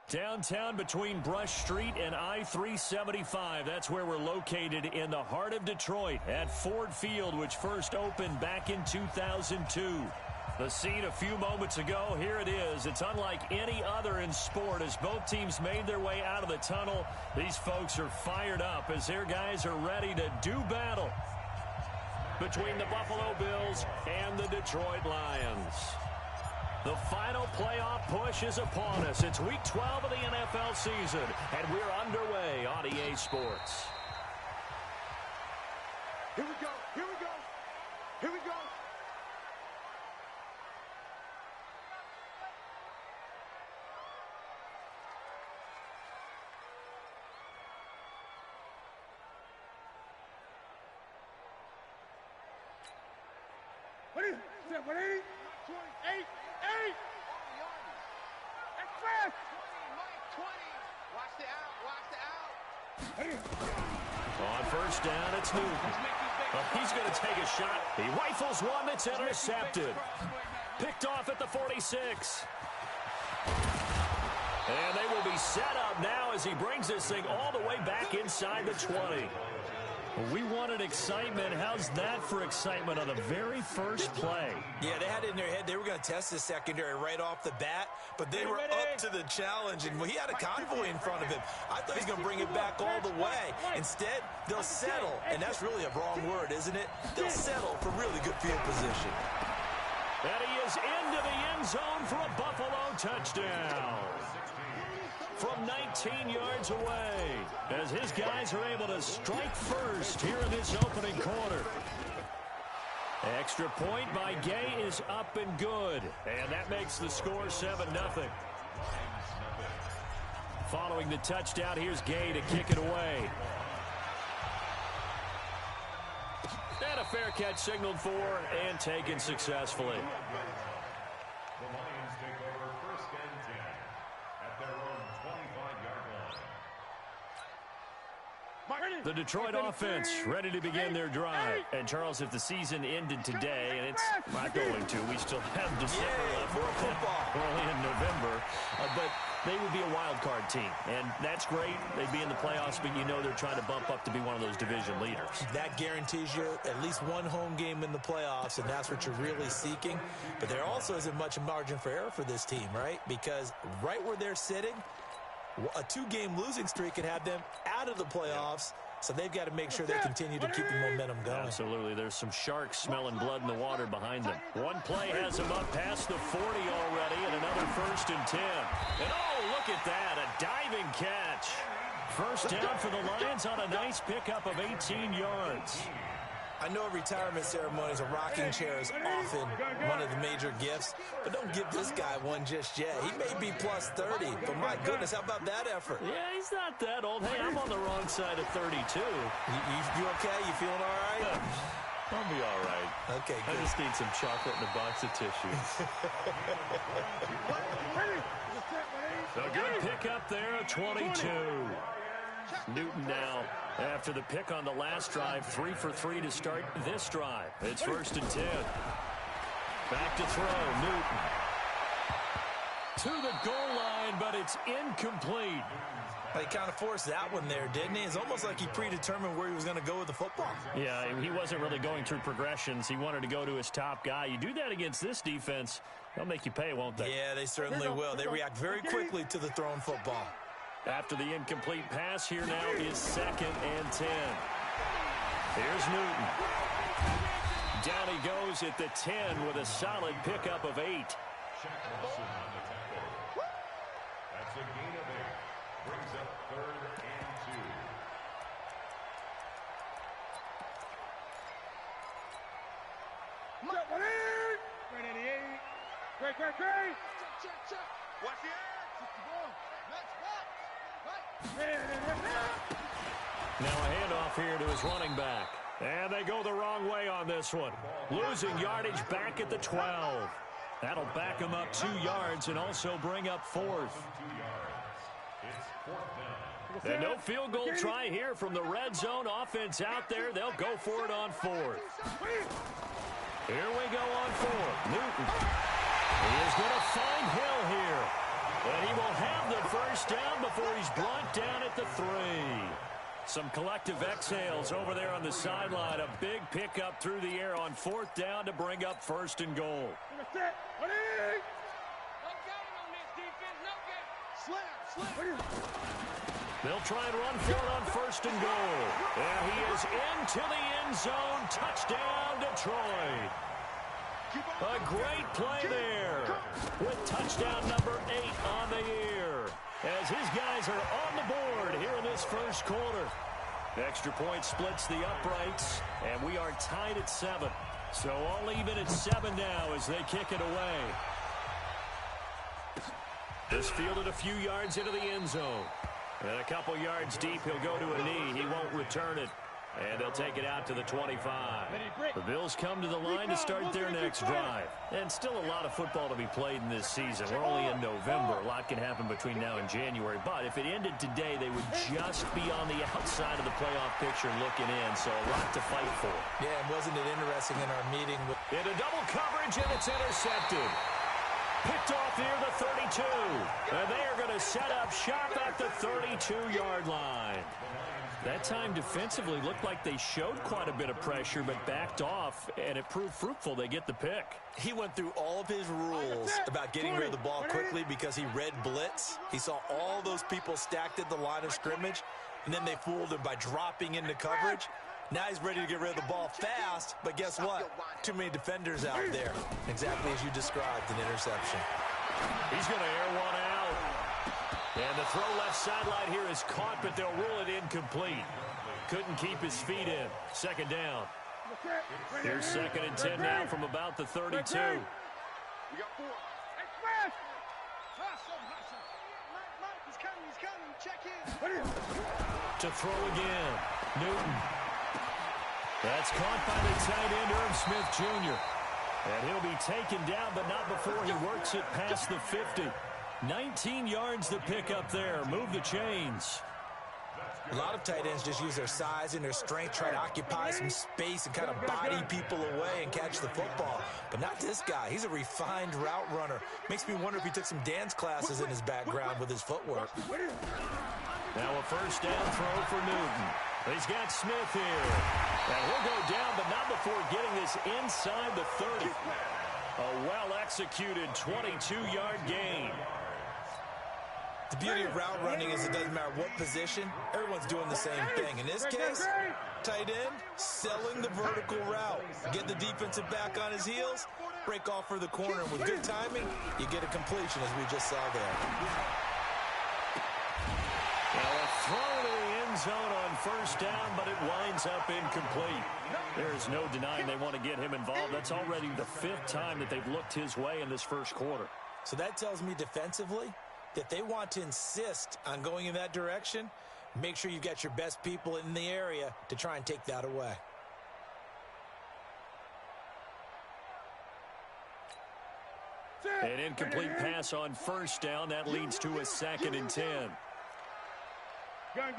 Downtown between Brush Street and I-375. That's where we're located in the heart of Detroit at Ford Field, which first opened back in 2002. The scene a few moments ago, here it is. It's unlike any other in sport as both teams made their way out of the tunnel. These folks are fired up as their guys are ready to do battle between the Buffalo Bills and the Detroit Lions. The final playoff push is upon us. It's Week 12 of the NFL season, and we're underway on EA Sports. Here we go, here we go, here we go. What is it? 28, 8. That's fast. 20. Watch the out. Watch the out. On first down, it's Newton. Well, he's going to take a shot. He rifles one that's intercepted. Picked off at the 46. And they will be set up now as he brings this thing all the way back inside the 20. We wanted excitement. How's that for excitement on the very first play? Yeah, they had it in their head. They were going to test the secondary right off the bat, but they were up to the challenge, and he had a convoy in front of him. I thought he was going to bring it back all the way. Instead, they'll settle, and that's really a wrong word, isn't it? They'll settle for really good field position. And he is into the end zone for a Buffalo touchdown. From 19 yards away, as his guys are able to strike first here in this opening quarter. Extra point by Gay is up and good, and that makes the score 7-0. Following the touchdown, here's Gay to kick it away. And a fair catch signaled for and taken successfully. The Lions take over first and 10 at their own 25-yard line. The Detroit offense ready to begin their drive. And, Charles, if the season ended today, and it's not going to, we still have December left. More football. We're only in November. But they would be a wild card team. And that's great. They'd be in the playoffs, but you know they're trying to bump up to be one of those division leaders. That guarantees you at least one home game in the playoffs, and that's what you're really seeking. But there also isn't much margin for error for this team, right? Because right where they're sitting, a 2-game losing streak could have them out of the playoffs. So they've got to make sure they continue to keep the momentum going. Absolutely. There's some sharks smelling blood in the water behind them. One play has them up past the 40 already, and another first and 10. And, oh, look at that, a diving catch. First down for the Lions on a nice pickup of 18 yards. I know retirement ceremonies, a rocking chair is often one of the major gifts, but don't give this guy one just yet. He may be plus 30, but my goodness, how about that effort? Yeah, he's not that old. Hey, I'm on the wrong side of 32. You okay? You feeling all right? I'll be all right. Okay, good. I just need some chocolate and a box of tissues. A good pick up there, 22. Newton now, after the pick on the last drive, 3 for 3 to start this drive. It's first and 10. Back to throw, Newton. To the goal line, but it's incomplete. He kind of forced that one there, didn't he? It's almost like he predetermined where he was going to go with the football. Yeah, he wasn't really going through progressions. He wanted to go to his top guy. You do that against this defense, they'll make you pay, won't they? Yeah, they certainly will. They react very quickly to the thrown football. After the incomplete pass, here now is 2nd and 10. Here's Newton. Down he goes at the 10 with a solid pickup of 8. That's a gain of 8. Brings up 3rd and 2. Great. Check. Watch the air. Now a handoff here to his running back. And they go the wrong way on this one. Losing yardage back at the 12. That'll back him up 2 yards and also bring up 4th. It's 4th down. And no field goal try here from the red zone offense out there. They'll go for it on 4th. Here we go on 4th. Newton. He is going to find Hill here. And he will have the first down before he's brought down at the 3. Some collective exhales over there on the sideline. A big pickup through the air on 4th down to bring up 1st and goal. They'll try and run for it on 1st and goal. And he is into the end zone. Touchdown, Detroit. A great play there with touchdown number 8 on the year as his guys are on the board here in this first quarter. Extra point splits the uprights, and we are tied at 7. So all even at 7 now as they kick it away. This fielded a few yards into the end zone. And a couple yards deep, he'll go to a knee. He won't return it. And they'll take it out to the 25. The Bills come to the line to start their next drive. And still a lot of football to be played in this season. We're only in November. A lot can happen between now and January. But if it ended today, they would just be on the outside of the playoff picture looking in. So a lot to fight for. Yeah, and wasn't it interesting in our meeting? Into double coverage, and it's intercepted. Picked off near the 32. And they are going to set up shop at the 32-yard line. That time defensively looked like they showed quite a bit of pressure but backed off, and it proved fruitful. They get the pick. He went through all of his rules about getting rid of the ball quickly because he read blitz. He saw all those people stacked at the line of scrimmage, and then they fooled him by dropping into coverage. Now he's ready to get rid of the ball fast, but guess what? Too many defenders out there. Exactly as you described, an interception. He's going to air one out. And the throw left sideline here is caught, but they'll rule it incomplete. Couldn't keep his feet in. 2nd down. Here's 2nd and 10 now from about the 32. We got 4. He's coming. Check in. To throw again. Newton. That's caught by the tight end, Irv Smith Jr. And he'll be taken down, but not before he works it past the 50. 19 yards to pick up there. Move the chains. A lot of tight ends just use their size and their strength, try to occupy some space and kind of body people away and catch the football. But not this guy. He's a refined route runner. Makes me wonder if he took some dance classes in his background with his footwork. Now a 1st down throw for Newton. He's got Smith here. And he'll go down, but not before getting this inside the 30. A well-executed 22-yard gain. The beauty of route running is it doesn't matter what position, everyone's doing the same thing. In this case, tight end, selling the vertical route. Get the defensive back on his heels, break off for the corner. And with good timing, you get a completion, as we just saw there. Now a throw to the end zone on 1st down, but it winds up incomplete. There is no denying they want to get him involved. That's already the 5th time that they've looked his way in this first quarter. So that tells me defensively that they want to insist on going in that direction. Make sure you've got your best people in the area to try and take that away. An incomplete pass on 1st down. That leads to a 2nd and 10. Gun.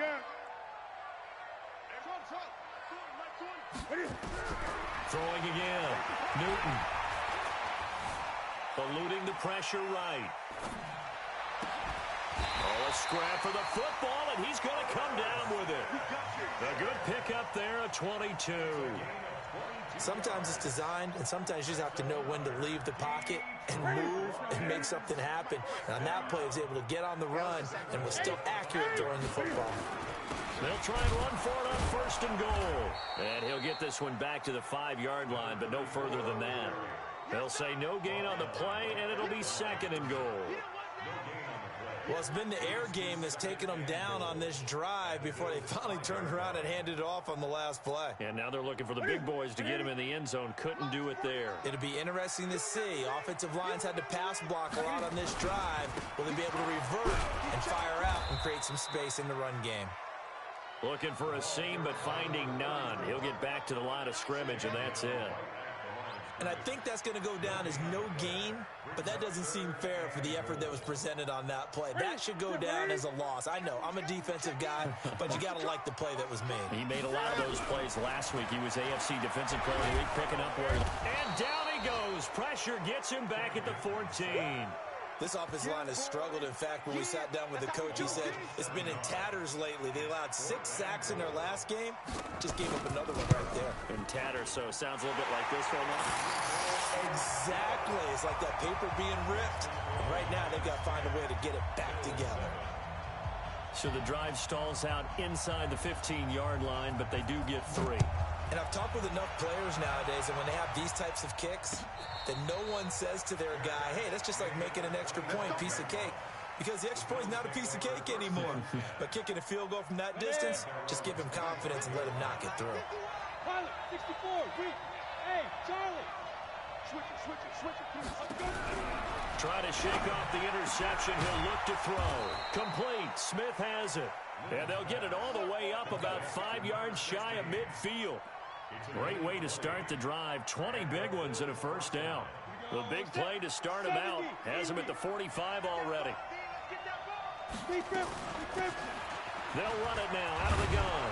Throwing again. Newton. Eluding the pressure right. Oh, a scrap for the football, and he's going to come down with it. A good pickup there, a 22. Sometimes it's designed, and sometimes you just have to know when to leave the pocket and move and make something happen. And on that play, he was able to get on the run and was still accurate throwing the football. They'll try and run for it on 1st and goal. And he'll get this one back to the 5-yard line, but no further than that. They'll say no gain on the play, and it'll be 2nd and goal. Well, it's been the air game that's taken them down on this drive before they finally turned around and handed it off on the last play. And now they're looking for the big boys to get him in the end zone. Couldn't do it there. It'll be interesting to see. Offensive lines had to pass block a lot on this drive. Will they be able to revert and fire out and create some space in the run game? Looking for a seam, but finding none. He'll get back to the line of scrimmage, and that's it. And I think that's going to go down as no gain, but that doesn't seem fair for the effort that was presented on that play. That should go down as a loss. I know, I'm a defensive guy, but you got to like the play that was made. He made a lot of those plays last week. He was AFC Defensive Player of the Week, picking up where... And down he goes. Pressure gets him back at the 14. This offensive line has struggled. In fact, when we sat down with the coach, he said it's been in tatters lately. They allowed 6 sacks in their last game. Just gave up another one right there. In tatters, so it sounds a little bit like this right now. Exactly. It's like that paper being ripped. And right now, they've got to find a way to get it back together. So the drive stalls out inside the 15-yard line, but they do get 3. And I've talked with enough players nowadays, and when they have these types of kicks, that no one says to their guy, hey, that's just like making an extra point, piece of cake. Because the extra point is not a piece of cake anymore. But kicking a field goal from that distance, just give him confidence and let him knock it through. Pilot, 64, read. Hey, Charlie. Switch it, please. Trying to shake off the interception. He'll look to throw. Complete. Smith has it. And they'll get it all the way up about 5 yards shy of midfield. Great way to start the drive. 20 big ones and a first down. The big play to start him out. Has him at the 45 already. They'll run it now out of the gun.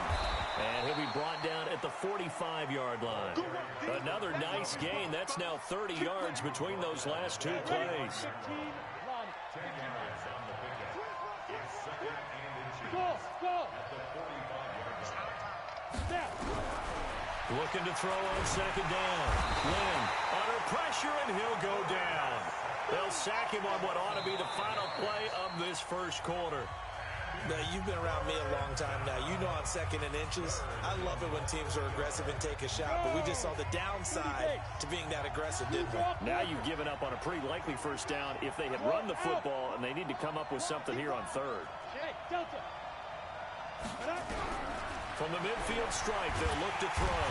And he'll be brought down at the 45-yard line. Another nice gain. That's now 30 yards between those last 2 plays. Go. Looking to throw on second down. Lynn under pressure, and he'll go down. They'll sack him on what ought to be the final play of this first quarter. Now, you've been around me a long time now. You know on 2nd and inches, I love it when teams are aggressive and take a shot, but we just saw the downside to being that aggressive, didn't we? Now you've given up on a pretty likely first down if they had run the football, and they need to come up with something here on 3rd. Delta. From the midfield strike, they'll look to throw.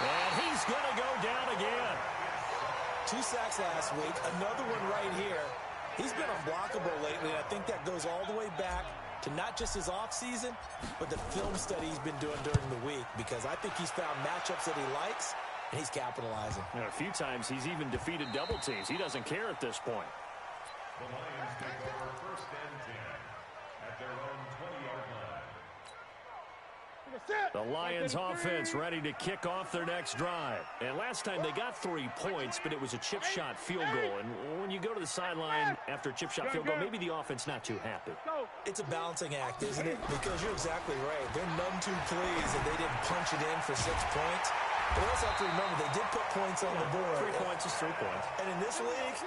And he's going to go down again. 2 sacks last week, another one right here. He's been unblockable lately, and I think that goes all the way back to not just his offseason, but the film study he's been doing during the week, because I think he's found matchups that he likes, and he's capitalizing. And a few times he's even defeated double teams. He doesn't care at this point. The Lions take over 1st and 10 at their own 20-yard line. The Lions offense ready to kick off their next drive. And last time they got 3 points, but it was a chip shot field goal. And when you go to the sideline after a chip shot field goal, maybe the offense not too happy. It's a balancing act, isn't it? Because you're exactly right. They're none too pleased that they didn't punch it in for 6 points. But we also have to remember they did put points on the board. 3 points is 3 points. And in this league,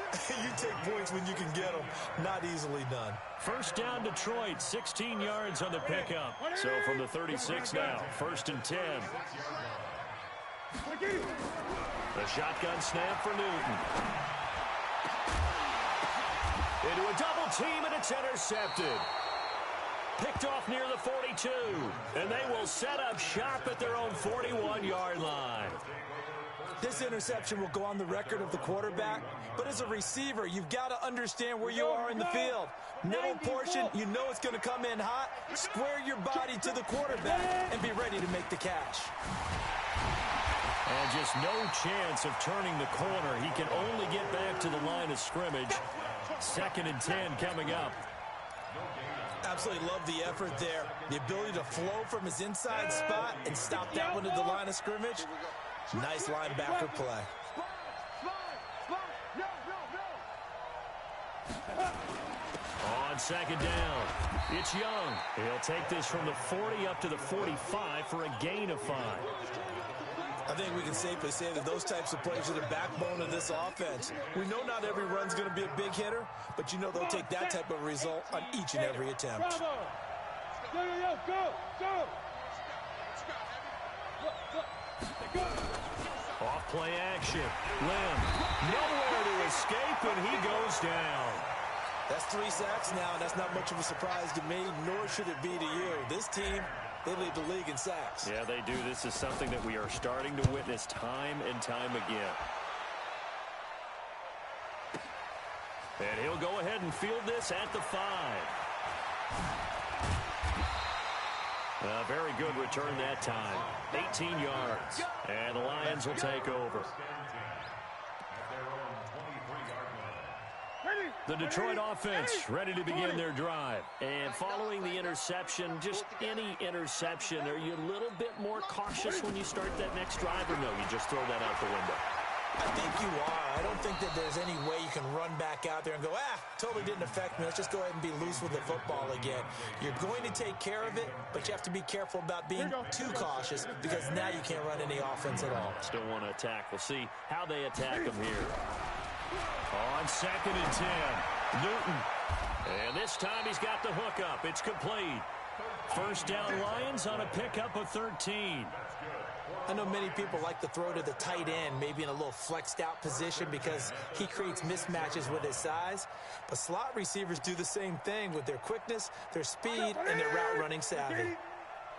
you take points when you can get them. Not easily done. First down, Detroit, 16 yards on the pickup. So from the 36 now, 1st and 10. The shotgun snap for Newton. Into a double team, and it's intercepted. Picked off near the 42, and they will set up shop at their own 41-yard line. This interception will go on the record of the quarterback, but as a receiver, you've got to understand where you are in the field. Middle portion, you know it's going to come in hot. Square your body to the quarterback and be ready to make the catch. And just no chance of turning the corner. He can only get back to the line of scrimmage. 2nd and 10 coming up. Absolutely love the effort there. The ability to flow from his inside spot and stop that one at the line of scrimmage. Nice linebacker play. On 2nd down, it's Young. He'll take this from the 40 up to the 45 for a gain of 5. I think we can safely say that those types of plays are the backbone of this offense. We know not every run's going to be a big hitter, but you know they'll take that type of result on each and every attempt. Off play action. Lim, nowhere to escape, and he goes down. That's 3 sacks now, and that's not much of a surprise to me, nor should it be to you. This team, they lead the league in sacks. Yeah, they do. This is something that we are starting to witness time and time again. And he'll go ahead and field this at the 5. A very good return that time. 18 yards. And the Lions will take over. The Detroit offense ready to begin their drive. And following the interception, just any interception, are you a little bit more cautious when you start that next drive, or no, you just throw that out the window? I think you are. I don't think that there's any way you can run back out there and go, totally didn't affect me. Let's just go ahead and be loose with the football again. You're going to take care of it, but you have to be careful about being too cautious because now you can't run any offense at all. Still want to attack. We'll see how they attack them here. On 2nd and 10, Newton. And this time he's got the hook up. It's complete. First down Lions on a pickup of 13. I know many people like to throw to the tight end, maybe in a little flexed out position because he creates mismatches with his size. But slot receivers do the same thing with their quickness, their speed, and their route running savvy.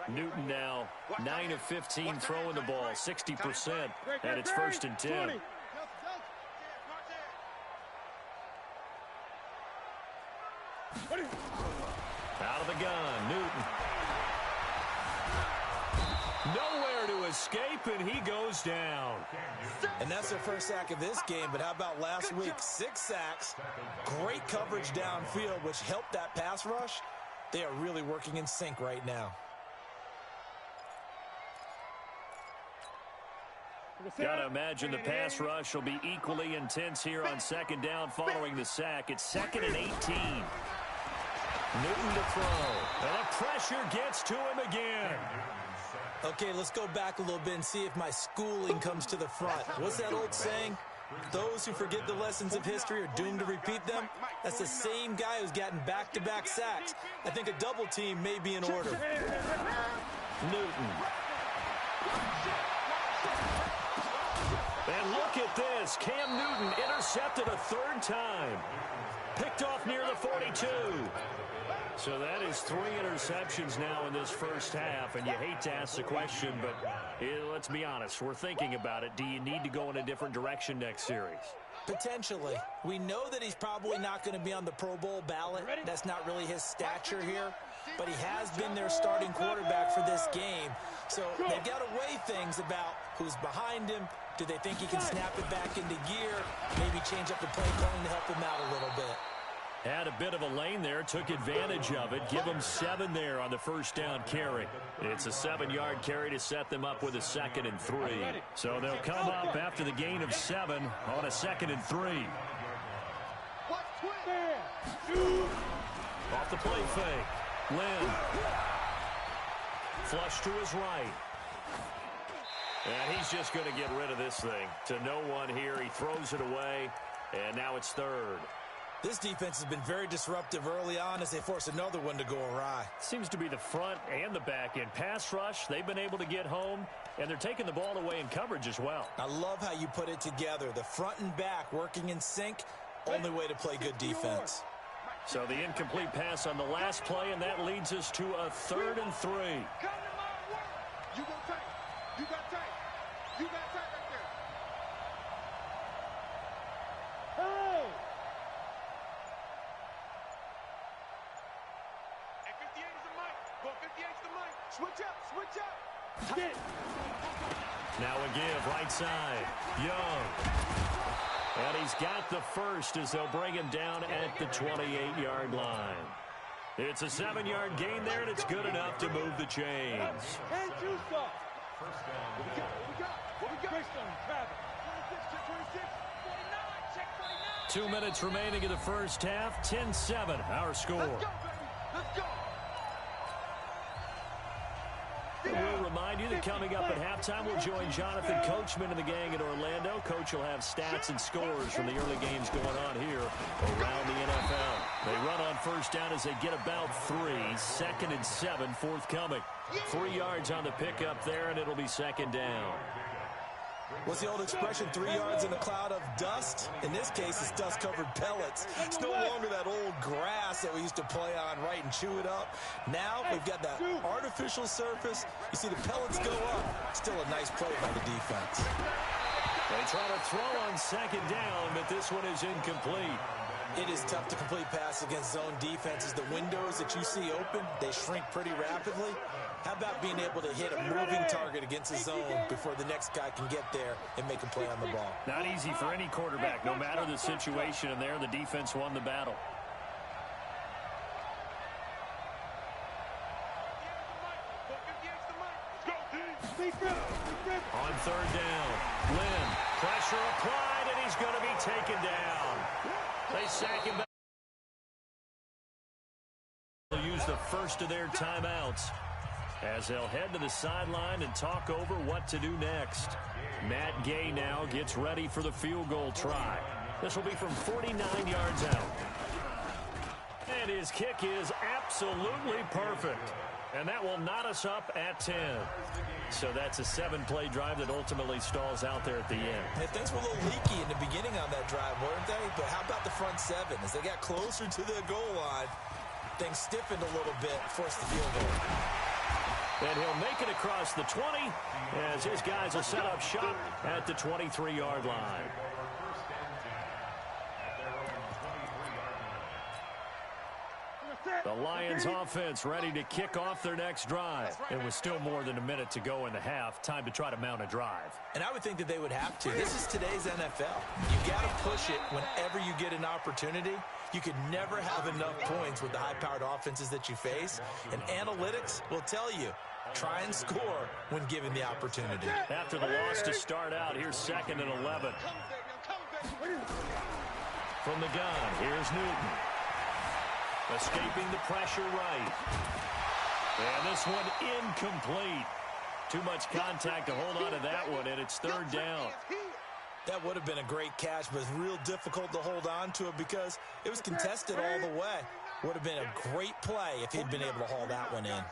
Newton now 9 of 15 throwing the ball, 60%, and it's 1st and 10. Out of the gun, Newton. Nowhere to escape, and he goes down. And that's their first sack of this game, but how about last week? 6 sacks, great coverage downfield, which helped that pass rush. They are really working in sync right now. Got to imagine the pass rush will be equally intense here on 2nd down following the sack. It's 2nd and 18. Newton to throw. And the pressure gets to him again. Okay, let's go back a little bit and see if my schooling comes to the front. What's that old saying? Those who forget the lessons of history are doomed to repeat them. That's the same guy who's gotten back-to-back sacks. I think a double team may be in order. Newton. And look at this. Cam Newton intercepted a 3rd time. Picked off near the 42. So that is 3 interceptions now in this first half, and you hate to ask the question, but let's be honest. We're thinking about it. Do you need to go in a different direction next series? Potentially. We know that he's probably not going to be on the Pro Bowl ballot. That's not really his stature here, but he has been their starting quarterback for this game. So they've got to weigh things about who's behind him. Do they think he can snap it back into gear? Maybe change up the play calling to help him out a little bit. Had a bit of a lane there, took advantage of it. Give them 7 there on the first down carry. It's a 7-yard carry to set them up with a 2nd and 3. So they'll come up after the gain of 7 on a 2nd and 3. Off the play fake. Lynn. Flush to his right. And he's just going to get rid of this thing. To no one here. He throws it away. And now it's 3rd. This defense has been very disruptive early on as they force another one to go awry. Seems to be the front and the back end. Pass rush, they've been able to get home, and they're taking the ball away in coverage as well. I love how you put it together. The front and back working in sync, only way to play good defense. So the incomplete pass on the last play, and that leads us to a 3rd and 3. You got tight. You got tight. You got tight right there. Hey! And 58 is the mic. Go 58 is the mic. Switch up. Switch up. Get. Now a give, right side. Young. And he's got the first as they'll bring him down at the 28-yard line. It's a 7-yard gain there, and it's good enough to move the chains. And juice off. What we got? What we got? What we got? Christian, Travis. 26, check 49. 2 minutes remaining in the first half. 10-7, our score. Let's go, baby. Let's go. We'll remind you that coming up at halftime, we'll join Jonathan Coachman and the gang in Orlando. Coach will have stats and scores from the early games going on here around the NFL. They run on first down as they get about 3. 2nd and 7 forthcoming. 3 yards on the pickup there, and it'll be 2nd down. What's the old expression, 3 yards in a cloud of dust? In this case, it's dust-covered pellets. It's no longer that old grass that we used to play on, right, and chew it up. Now we've got that artificial surface. You see the pellets go up. Still a nice play by the defense. They try to throw on 2nd down, but this one is incomplete. It is tough to complete pass against zone defenses. The windows that you see open, they shrink pretty rapidly. How about being able to hit a moving target against a zone before the next guy can get there and make a play on the ball? Not easy for any quarterback. No matter the situation, and there the defense won the battle. On 3rd down, Lynn. Pressure applied, and he's going to be taken down. They sack him back. They'll use the first of their timeouts as they'll head to the sideline and talk over what to do next. Matt Gay now gets ready for the field goal try. This will be from 49 yards out. And his kick is absolutely perfect. And that will knot us up at 10. So that's a 7-play drive that ultimately stalls out there at the end. Hey, things were a little leaky in the beginning on that drive, weren't they? But how about the front seven? As they got closer to the goal line, things stiffened a little bit, forced the field goal. And he'll make it across the 20 as his guys will set up shop at the 23-yard line. The Lions offense ready to kick off their next drive. It was still more than a minute to go in the half. Time to try to mount a drive. And I would think that they would have to. This is today's NFL. You got to push it whenever you get an opportunity. You could never have enough points with the high-powered offenses that you face. And analytics will tell you, try and score when given the opportunity. After the loss to start out, here's 2nd and 11. From the gun, here's Newton. Escaping the pressure right. And this one incomplete. Too much contact to hold on to that one, and it's 3rd down. That would have been a great catch, but it's real difficult to hold on to it because it was contested all the way. Would have been a great play if he'd been able to haul that one in.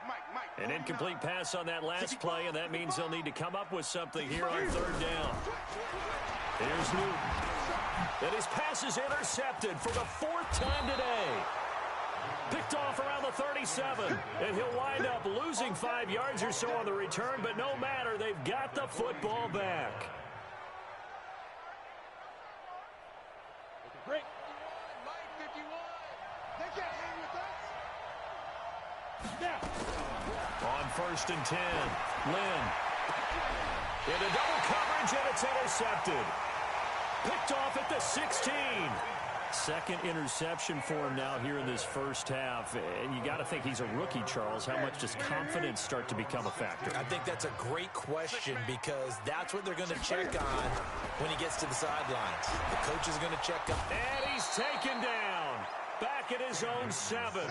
An incomplete pass on that last play, and that means they'll need to come up with something here on 3rd down. Here's Newton. And his pass is intercepted for the 4th time today. Picked off around the 37, and he'll wind up losing 5 yards or so on the return, but no matter, they've got the football back. Break. Mike 51. They can't hang with us. Now. On 1st and 10, Lynn. Into double coverage, and it's intercepted. Picked off at the 16. 2nd interception for him now here in this first half. And you got to think he's a rookie, Charles. How much does confidence start to become a factor? I think that's a great question because that's what they're going to check on when he gets to the sidelines. The coach is going to check on. And he's taken down. Back at his own 7.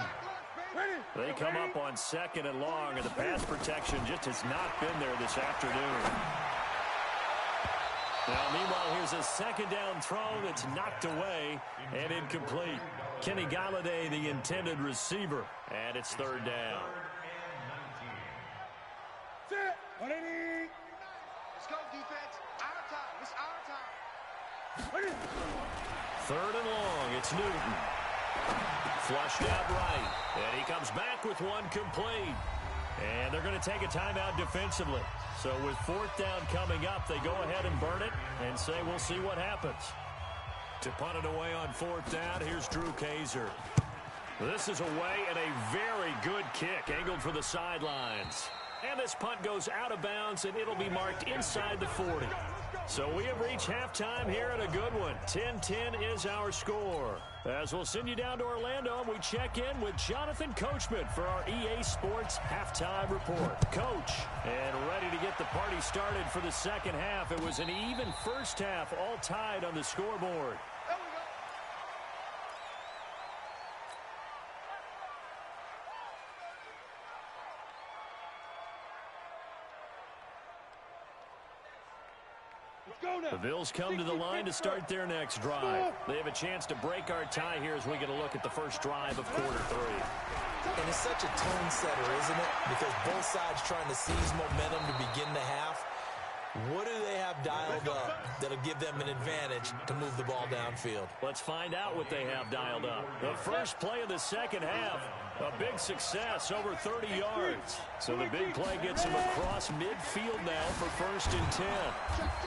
They come up on 2nd and long, and the pass protection just has not been there this afternoon. Now, meanwhile, here's a 2nd down throw that's knocked away and incomplete. Kenny Galladay, the intended receiver, and it's 3rd down. Sit. 180. Let's go, defense. Our time. It's our time. 3rd and long. It's Newton. Flushed out right. And he comes back with one complete. And they're going to take a timeout defensively. So with 4th down coming up, they go ahead and burn it and say we'll see what happens. To punt it away on 4th down, here's Drew Kaiser. This is away and a very good kick angled for the sidelines. And this punt goes out of bounds, and it'll be marked inside the 40. So we have reached halftime here at a good one. 10-10 is our score. As we'll send you down to Orlando, and we check in with Jonathan Coachman for our EA Sports Halftime Report. Coach, and ready to get the party started for the 2nd half. It was an even first half, all tied on the scoreboard. The Bills come to the line to start their next drive. They have a chance to break our tie here as we get a look at the first drive of quarter 3. And it's such a tone setter, isn't it? Because both sides trying to seize momentum to begin the half. What do they have dialed up that'll give them an advantage to move the ball downfield? Let's find out what they have dialed up. The first play of the 2nd half, a big success, over 30 yards. So the big play gets them across midfield now for 1st and 10.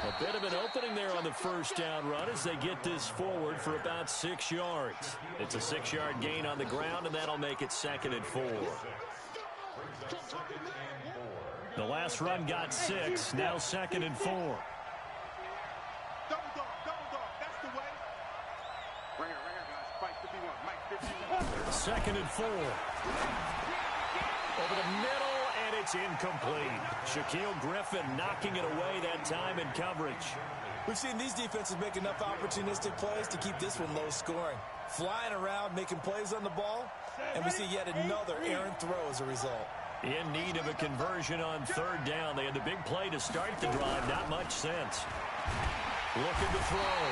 A bit of an opening there on the 1st down run as they get this forward for about 6 yards. It's a 6-yard gain on the ground, and that'll make it 2nd and 4. The last run got 6, now 2nd and 4. Double dog, that's the way. Right here, guys. Mike 51, Mike 51. 2nd and 4. Over the middle, and it's incomplete. Shaquille Griffin knocking it away that time in coverage. We've seen these defenses make enough opportunistic plays to keep this one low scoring. Flying around, making plays on the ball, and we see yet another errant throw as a result. In need of a conversion on third down. They had the big play to start the drive. Not much sense. Looking to throw.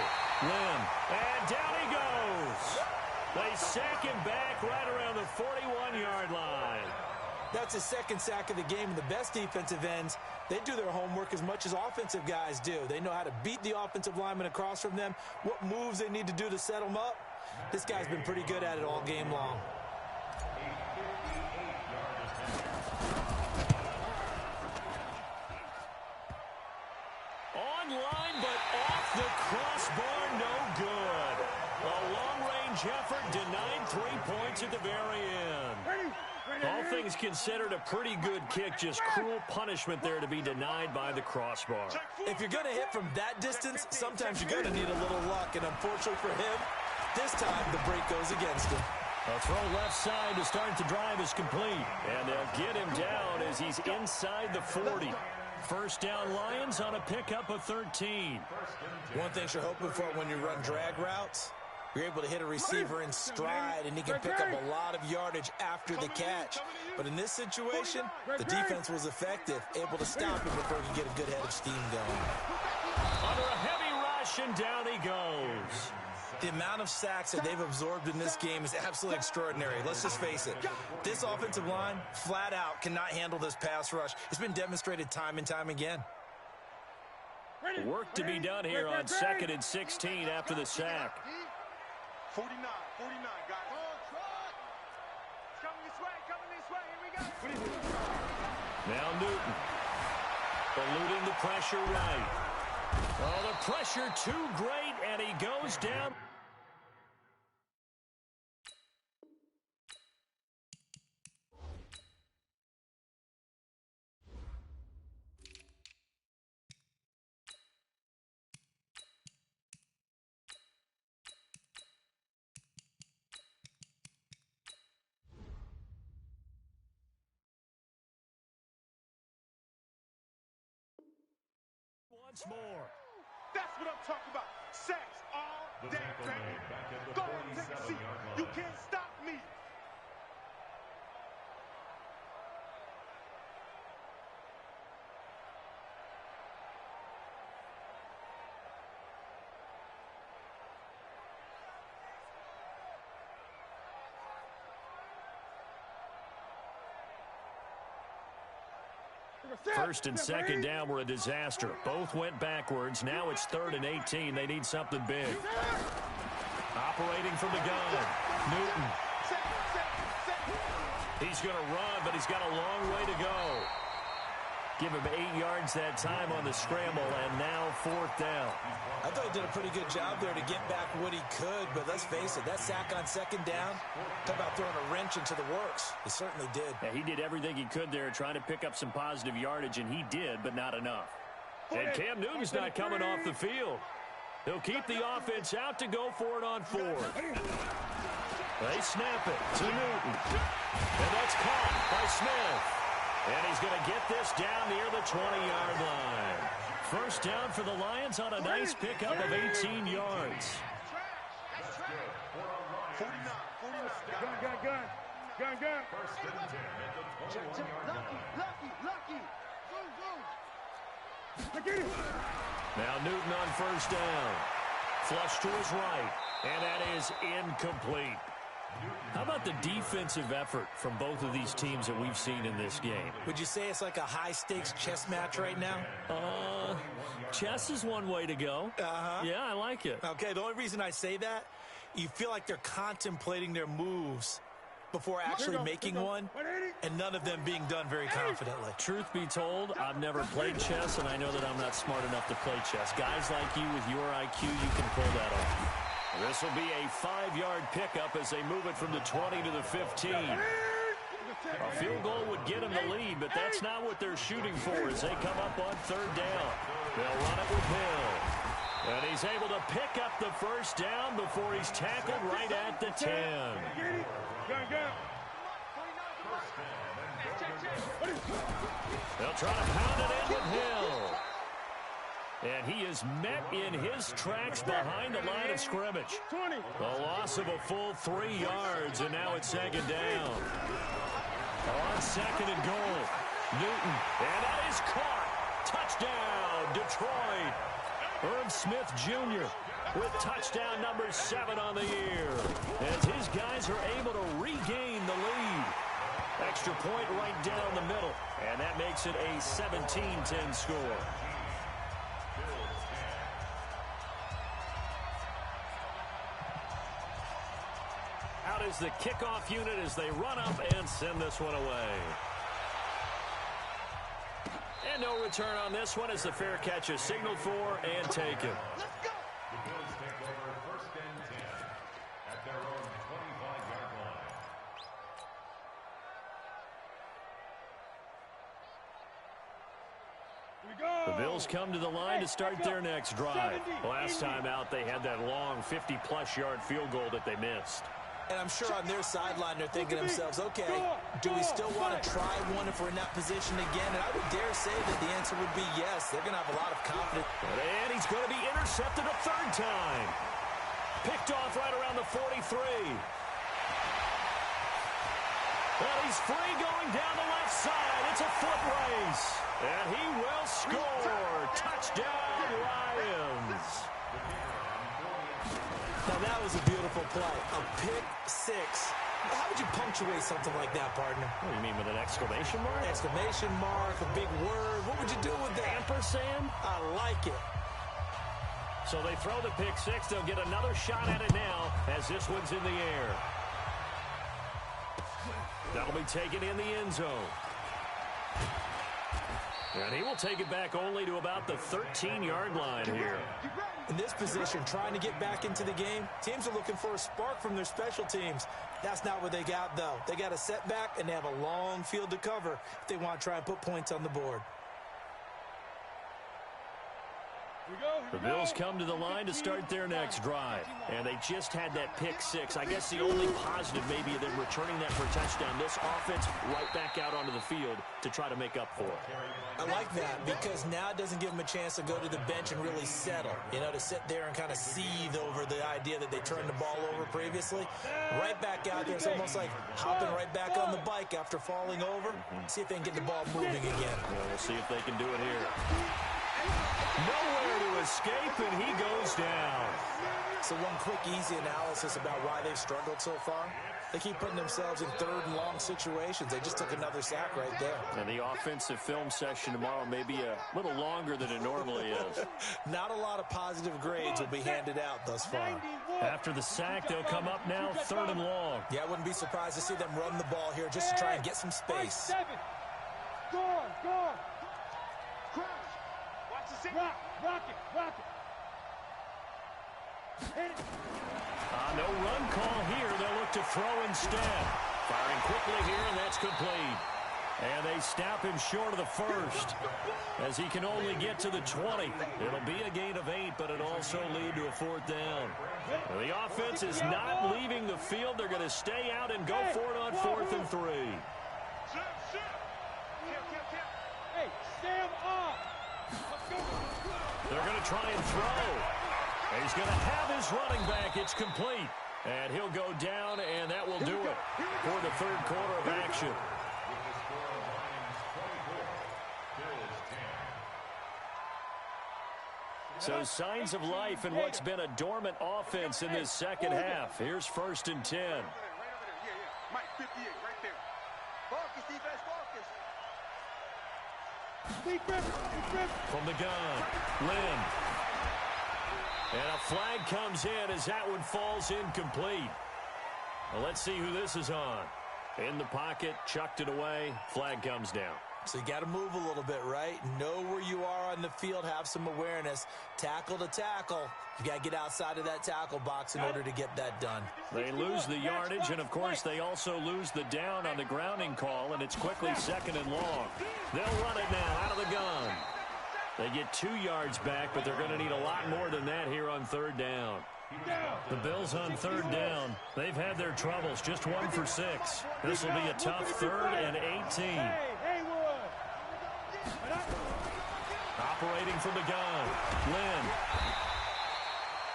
Lim. And down he goes. They sack him back right around the 41-yard line. That's his second sack of the game, and the best defensive ends, they do their homework as much as offensive guys do. They know how to beat the offensive lineman across from them, what moves they need to do to set them up. This guy's been pretty good at it all game long. Online, but off the crossbar, no good. A long-range effort denied 3 points at the very end. All things considered, a pretty good kick, just cruel punishment there to be denied by the crossbar. If you're going to hit from that distance, sometimes you're going to need a little luck, and unfortunately for him, this time the break goes against him. A throw left side to start the drive is complete, and they'll get him down as he's inside the 40. First down Lions on a pickup of 13. One thing you're hoping for when you run drag routes, you're able to hit a receiver in stride, and he can pick up a lot of yardage after the catch. But in this situation, the defense was effective, able to stop him before he could get a good head of steam going. Under a heavy rush, and down he goes. The amount of sacks that they've absorbed in this game is absolutely extraordinary. Let's just face it. This offensive line, flat out, cannot handle this pass rush. It's been demonstrated time and time again. Work to be done here on 2nd and 16 after the sack. 49, guys. Coming this way, here we go. Now Newton. Eluding the pressure right. Oh, the pressure too great, and he goes down. Once more. That's what I'm talking about. Sacks all day, baby. Go ahead, take a seat. You can't stop me. First and second down were a disaster. Both went backwards. Now it's 3rd and 18. They need something big. Operating from the gun. Newton. He's going to run, but he's got a long way to go. Give him 8 yards that time on the scramble, and now 4th down. I thought he did a pretty good job there to get back what he could, but let's face it, that sack on 2nd down, talk about throwing a wrench into the works. He certainly did. Yeah, he did everything he could there, trying to pick up some positive yardage, and he did, but not enough. And Cam Newton's not coming off the field. He'll keep the offense out to go for it on 4th. They snap it to Newton. And that's caught by Smith. And he's going to get this down near the 20-yard line. First down for the Lions on a nice pickup of 18 yards. 49. Gun. First and 10 at the 21-yard line. Now Newton on first down. Flush to his right. And that is incomplete. How about the defensive effort from both of these teams that we've seen in this game? Would you say it's like a high-stakes chess match right now? Chess is one way to go. Yeah, I like it. Okay, the only reason I say that, you feel like they're contemplating their moves before actually making one, and none of them being done very confidently. Truth be told, I've never played chess, and I know that I'm not smart enough to play chess. Guys like you with your IQ, you can pull that off. This will be a 5-yard pickup as they move it from the 20 to the 15. A field goal would get them the lead, but that's not what they're shooting for as they come up on 3rd down. They'll run it with Hill. And he's able to pick up the first down before he's tackled right at the 10. They'll try to pound it in with Hill. And he is met in his tracks behind the line of scrimmage. A loss of a full 3 yards, and now it's second down. On second and goal, Newton, and that is caught. Touchdown, Detroit. Irv Smith Jr. with touchdown number 7 on the year, as his guys are able to regain the lead. Extra point right down the middle, and that makes it a 17-10 score. Out is the kickoff unit as they run up and send this one away. And no return on this one as the fair catch is signaled for and taken. The Bills take over first and 10 at their own 25-yard line. The Bills come to the line to start their next drive. Last time out, they had that long 50-plus yard field goal that they missed. And I'm sure on their sideline they're thinking to themselves, okay, do we still want to try one if we're in that position again? And I would dare say that the answer would be yes. They're going to have a lot of confidence. And he's going to be intercepted a third time. Picked off right around the 43. Well, he's free going down the left side. It's a foot race. And he will score. Touchdown, Lions. Now, that was a beautiful play. A pick six. How would you punctuate something like that, partner? What do you mean, with an exclamation mark? Exclamation mark, a big word. What would you do with that? Ampersand? I like it. So they throw the pick six. They'll get another shot at it now as this one's in the air. That'll be taken in the end zone. And he will take it back only to about the 13-yard line here. In this position, trying to get back into the game, teams are looking for a spark from their special teams. That's not what they got, though. They got a setback, and they have a long field to cover if they want to try and put points on the board. The Bills come to the line to start their next drive. And they just had that pick six. I guess the only positive maybe of them returning that for a touchdown. This offense right back out onto the field to try to make up for it. I like that because now it doesn't give them a chance to go to the bench and really settle. You know, to sit there and kind of seethe over the idea that they turned the ball over previously. Right back out there. It's almost like hopping right back on the bike after falling over. See if they can get the ball moving again. Well, we'll see if they can do it here. Nowhere to escape, and he goes down. So one quick, easy analysis about why they've struggled so far. They keep putting themselves in third and long situations. They just took another sack right there. And the offensive film session tomorrow may be a little longer than it normally is. Not a lot of positive grades will be handed out thus far. After the sack, they'll come up now third and long. Yeah, I wouldn't be surprised to see them run the ball here just to try and get some space. Go on. Crash. Watch the center. Rock it. Hit it. No run call here. They'll look to throw instead. Firing quickly here, and that's complete. And they snap him short of the first as he can only get to the 20. It'll be a gain of 8, but it'll also lead to a fourth down. Now, the offense is not leaving the field. They're going to stay out and go for it on 4th and 3. Hey, stand up. They're going to try and throw. And he's going to have his running back. It's complete. And he'll go down, and that will do it for the third quarter of action. So signs of life in what's been a dormant offense in this second half. Here's 1st and 10. Right over there. Yeah. Mike, 58, right there. Focus, defense, focus. From the gun, Lynn. And a flag comes in as that one falls incomplete. Well, let's see who this is on. In the pocket, chucked it away, flag comes down. So you got to move a little bit, right? Know where you are on the field, have some awareness. Tackle to tackle. You got to get outside of that tackle box in order to get that done. They lose the yardage, and, of course, they also lose the down on the grounding call, and it's quickly 2nd and long. They'll run it now out of the gun. They get 2 yards back, but they're going to need a lot more than that here on 3rd down. The Bills on 3rd down. They've had their troubles, just 1 for 6. This will be a tough 3rd and 18. Operating from the gun. Lynn.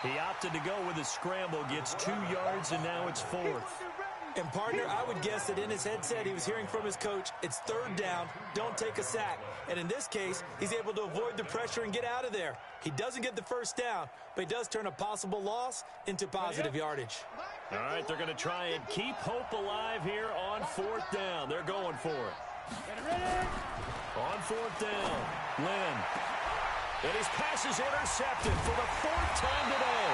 He opted to go with a scramble, gets 2 yards, and now it's 4th. And, partner, I would guess that in his headset he was hearing from his coach, it's 3rd down, don't take a sack. And in this case, he's able to avoid the pressure and get out of there. He doesn't get the 1st down, but he does turn a possible loss into positive yardage. All right, they're going to try and keep hope alive here on 4th down. They're going for it. On 4th down, Lynn. And his pass is intercepted for the 4th time today.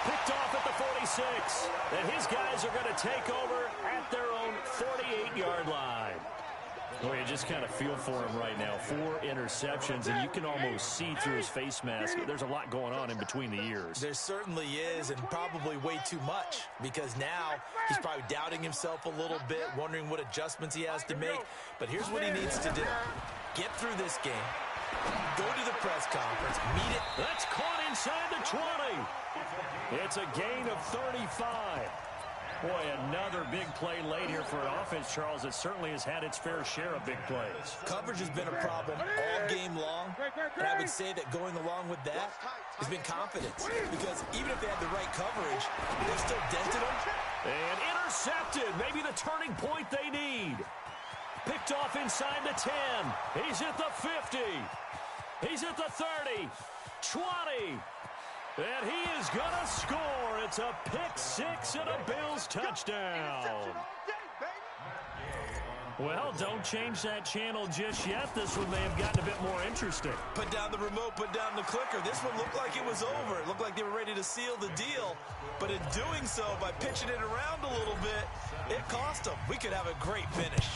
Picked off at the 46. And his guys are going to take over at their own 48-yard line. Boy, you just kind of feel for him right now. 4 interceptions, and you can almost see through his face mask. There's a lot going on in between the ears. There certainly is, and probably way too much, because now he's probably doubting himself a little bit, wondering what adjustments he has to make. But here's what he needs to do. Get through this game. Go to the press conference. Meet it. That's caught inside the 20. It's a gain of 35. Boy, another big play late here for an offense, Charles, that certainly has had its fair share of big plays. Coverage has been a problem all game long, and I would say that going along with that has been confidence, because even if they had the right coverage, they still dented them. And intercepted, maybe the turning point they need. Picked off inside the 10. He's at the 50. He's at the 30. 20. And he is going to score. It's a pick-6 and a Bills touchdown. Well, don't change that channel just yet. This one may have gotten a bit more interesting. Put down the remote, put down the clicker. This one looked like it was over. It looked like they were ready to seal the deal. But in doing so, by pitching it around a little bit, it cost them. We could have a great finish.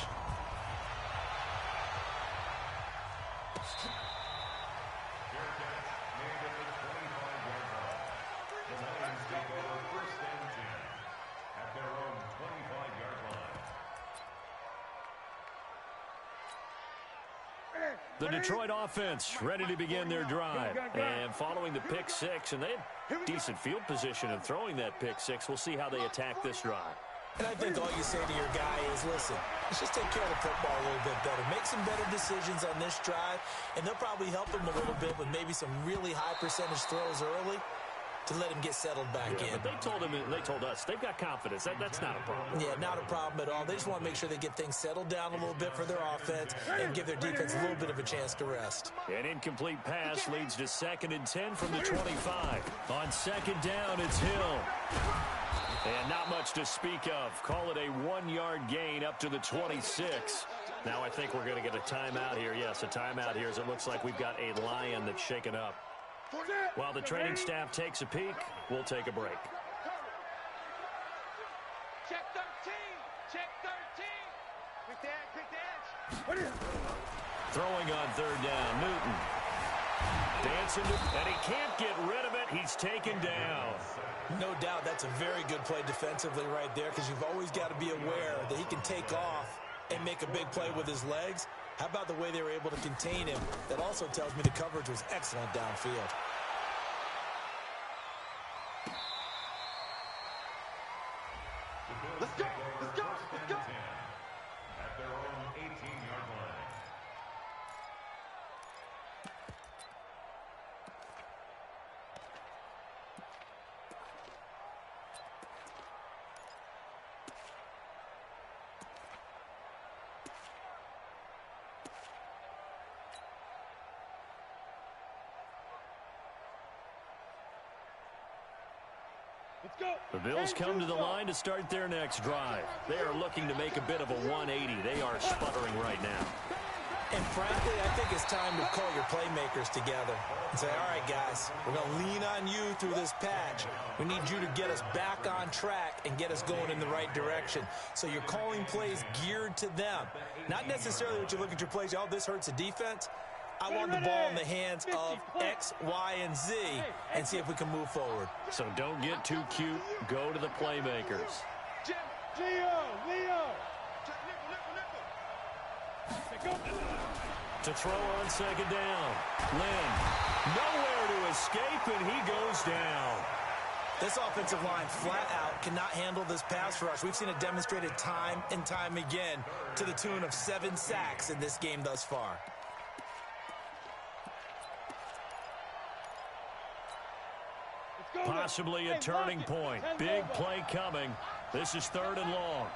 The Detroit offense ready to begin their drive. And following the pick-6, and they had decent field position in throwing that pick-6. We'll see how they attack this drive. And I think all you say to your guy is, listen, let's just take care of the football a little bit better. Make some better decisions on this drive, and they'll probably help him a little bit with maybe some really high percentage throws early to let him get settled back in. But they told us they've got confidence. That's not a problem. Yeah, not a problem at all. They just want to make sure they get things settled down a little bit for their offense and give their defense a little bit of a chance to rest. An incomplete pass leads to 2nd and 10 from the 25. On 2nd down, it's Hill. And not much to speak of. Call it a 1-yard gain up to the 26. Now I think we're going to get a timeout here. Yes, a timeout here, as it looks like we've got a lion that's shaken up. While the training staff takes a peek, we'll take a break. Check 13. Check 13. Quick dance. Throwing on 3rd down, Newton. Dancing, and he can't get rid of it. He's taken down. No doubt that's a very good play defensively right there, because you've always got to be aware that he can take off and make a big play with his legs. How about the way they were able to contain him? That also tells me the coverage was excellent downfield. Let's go. Let's go. Let's go. At their own 18-yard line. Let's go. The Bills come to the line to start their next drive. They are looking to make a bit of a 180. They are sputtering right now. And frankly, I think it's time to call your playmakers together and say, all right, guys, we're going to lean on you through this patch. We need you to get us back on track and get us going in the right direction. So you're calling plays geared to them. Not necessarily that you look at your plays, oh, this hurts the defense. I want the ball in the hands of X, Y, and Z and see if we can move forward. So don't get too cute. Go to the playmakers. Leo. To throw on 2nd down. Lynn, nowhere to escape, and he goes down. This offensive line flat out cannot handle this pass rush. We've seen it demonstrated time and time again to the tune of 7 sacks in this game thus far. Possibly a turning point. Big play coming. This is 3rd and long.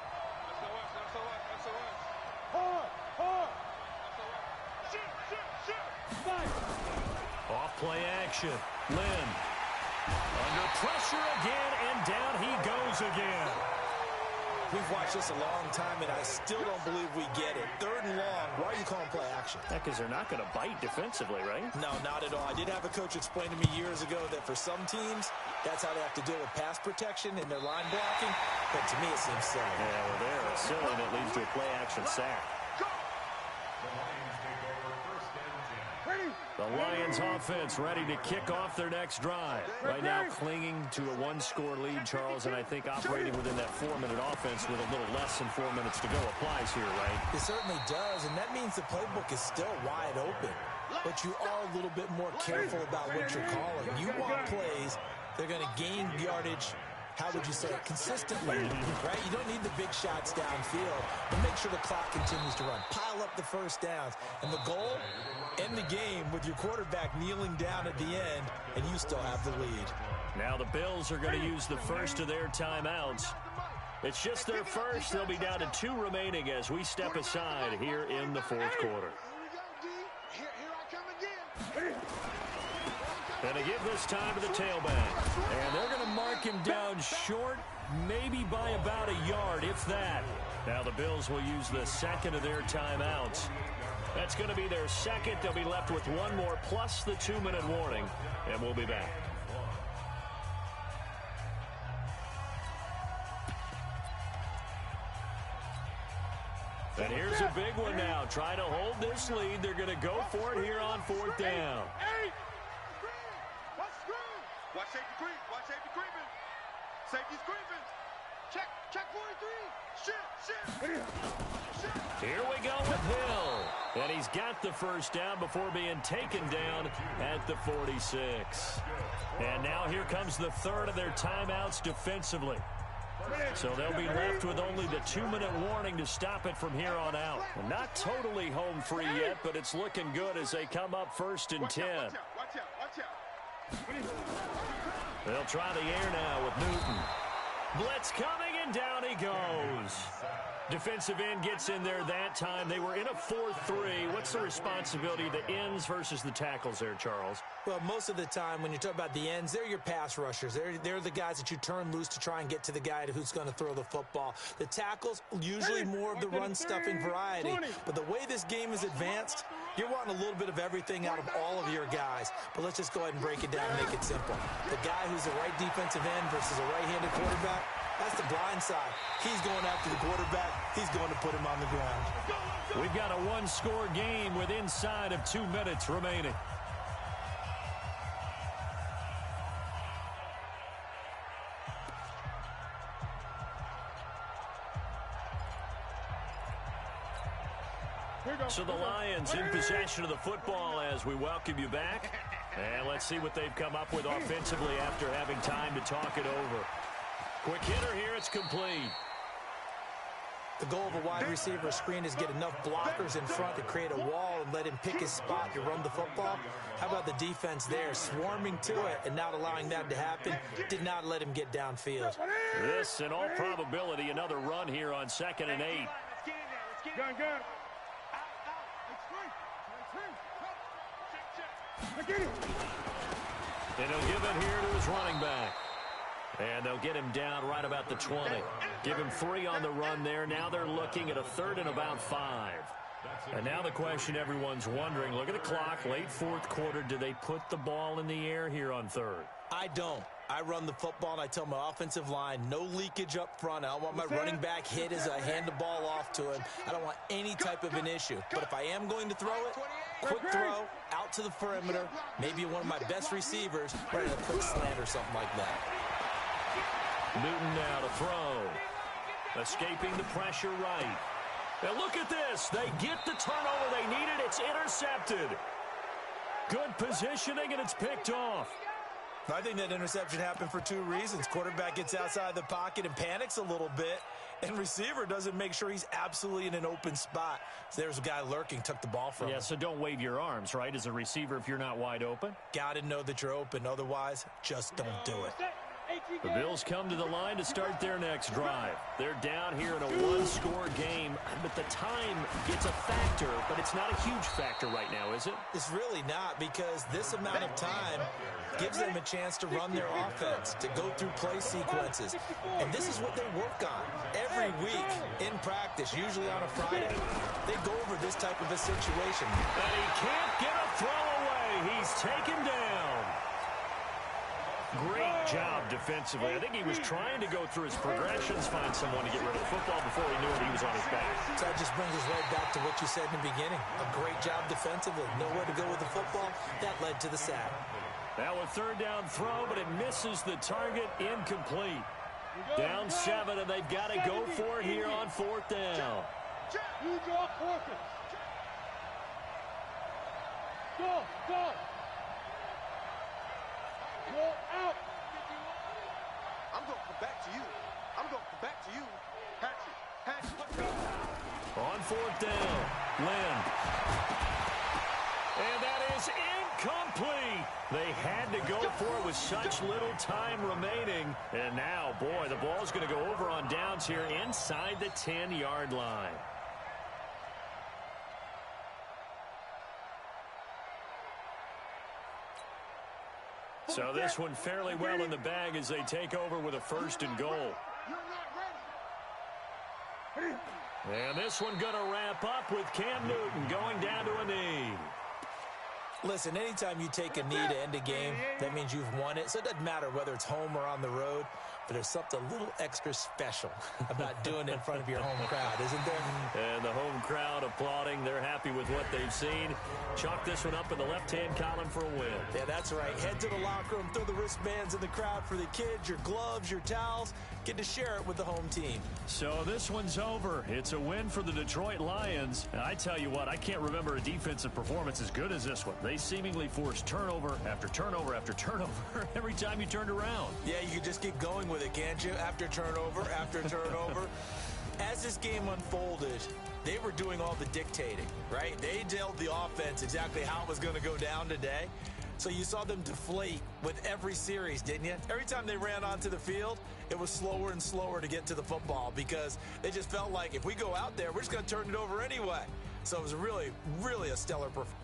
Off play action. Lynn. Under pressure again, and down he goes again. We've watched this a long time, and I still don't believe we get it. 3rd and long. Why are you calling play action? Because they're not going to bite defensively, right? No, not at all. I did have a coach explain to me years ago that for some teams, that's how they have to deal with pass protection and their line blocking. But to me, it seems silly. Yeah, well, they're silly, and it leads to a play action sack. The Lions offense ready to kick off their next drive. Right now clinging to a 1-score lead, Charles, and I think operating within that 4-minute offense with a little less than 4 minutes to go applies here, right? It certainly does, and that means the playbook is still wide open. But you are a little bit more careful about what you're calling. You want plays, they're going to gain yardage, how would you say it, consistently, right? You don't need the big shots downfield, but make sure the clock continues to run. Pile up the first downs. And the goal, end the game with your quarterback kneeling down at the end, and you still have the lead. Now the Bills are going to use the first of their timeouts. It's just their first. They'll be down to 2 remaining as we step aside here in the 4th quarter. And they give this time to the tailback. And they're going to mark him down short, maybe by about a yard, if that. Now the Bills will use the second of their timeouts. That's going to be their second. They'll be left with 1 more plus the 2-minute warning. And we'll be back. And here's a big one now. Trying to hold this lead. They're going to go for it here on 4th down. Watch safety creep. Watch safety creeping. Safety's creeping. Check 43. Shit. Here we go with Hill. And he's got the first down before being taken down at the 46. And now here comes the 3rd of their timeouts defensively. So they'll be left with only the 2-minute warning to stop it from here on out. Well, not totally home free yet, but it's looking good as they come up 1st and 10. Watch out. They'll try the air now with Newton. Blitz coming, and down he goes. Defensive end gets in there that time. They were in a 4-3. What's the responsibility of the ends versus the tackles there, Charles? Well, most of the time when you talk about the ends, they're your pass rushers. They're the guys that you turn loose to try and get to the guy who's going to throw the football. The tackles, usually more of the run-stuffing variety. But the way this game is advanced, you're wanting a little bit of everything out of all of your guys. But let's just go ahead and break it down and make it simple. The guy who's the right defensive end versus a right-handed quarterback, that's the blind side. He's going after the quarterback. He's going to put him on the ground. We've got a 1-score game with inside of 2 minutes remaining. So the Lions in possession of the football as we welcome you back. And let's see what they've come up with offensively after having time to talk it over. Quick hitter here, it's complete. The goal of a wide receiver screen is get enough blockers in front to create a wall and let him pick his spot to run the football. How about the defense there, swarming to it and not allowing that to happen? Did not let him get downfield. This, in all probability, another run here on 2nd and 8. Gun. And he'll give it here to his running back. And they'll get him down right about the 20. Give him 3 on the run there. Now they're looking at a 3rd and about 5. And now the question everyone's wondering, look at the clock, late 4th quarter. Do they put the ball in the air here on 3rd? I don't. I run the football, and I tell my offensive line, no leakage up front. I don't want my running back hit as I hand the ball off to him. I don't want any type of an issue. But if I am going to throw it, quick throw, out to the perimeter, maybe one of my best receivers, right at a quick slant or something like that. Newton now to throw. Escaping the pressure right. Now look at this. They get the turnover they needed. It's intercepted. Good positioning, and it's picked off. I think that interception happened for two reasons. Quarterback gets outside the pocket and panics a little bit, and receiver doesn't make sure he's absolutely in an open spot. So there's a guy lurking, took the ball from him. Yeah, so don't wave your arms, right, as a receiver if you're not wide open. Got to know that you're open. Otherwise, just don't do it. The Bills come to the line to start their next drive. They're down here in a one-score game, but the time gets a factor, but it's not a huge factor right now, is it? It's really not, because this amount of time gives them a chance to run their offense, to go through play sequences. And this is what they work on every week in practice, usually on a Friday. They go over this type of a situation. And he can't get a throw away. He's taken down. Great job defensively. I think he was trying to go through his progressions, find someone to get rid of the football before he knew it, he was on his back. So that just brings us right back to what you said in the beginning. A great job defensively. Nowhere to go with the football. That led to the sack. Now a third down throw, but it misses the target. Incomplete. Down 7, and they've got to go for it here on fourth down. You draw quarters. Go, go. Go out. I'm going to come back to you. I'm going to come back to you. Hatchet. On fourth down, Lynn. And that is incomplete. They had to go for it with such little time remaining. And now, boy, the ball's going to go over on downs here inside the 10-yard line. So this one fairly well in the bag as they take over with a 1st and goal. And this one going to wrap up with Cam Newton going down to a knee. Listen, anytime you take a knee to end a game, that means you've won it. So it doesn't matter whether it's home or on the road, but there's something a little extra special about doing it in front of your home crowd, isn't there? And the home crowd applauding. They're happy with what they've seen. Chalk this one up in the left-hand column for a win. Yeah, that's right. Head to the locker room, throw the wristbands in the crowd for the kids, your gloves, your towels. Get to share it with the home team. So this one's over. It's a win for the Detroit Lions. And I tell you what, I can't remember a defensive performance as good as this one. They seemingly forced turnover after turnover after turnover every time you turned around. Yeah, you can just keep going with it, can't you? After turnover after turnover. As this game unfolded, they were doing all the dictating, right? They told the offense exactly how it was going to go down today. So you saw them deflate with every series, didn't you? Every time they ran onto the field, it was slower and slower to get to the football because they just felt like if we go out there, we're just going to turn it over anyway. So it was really, really a stellar performance.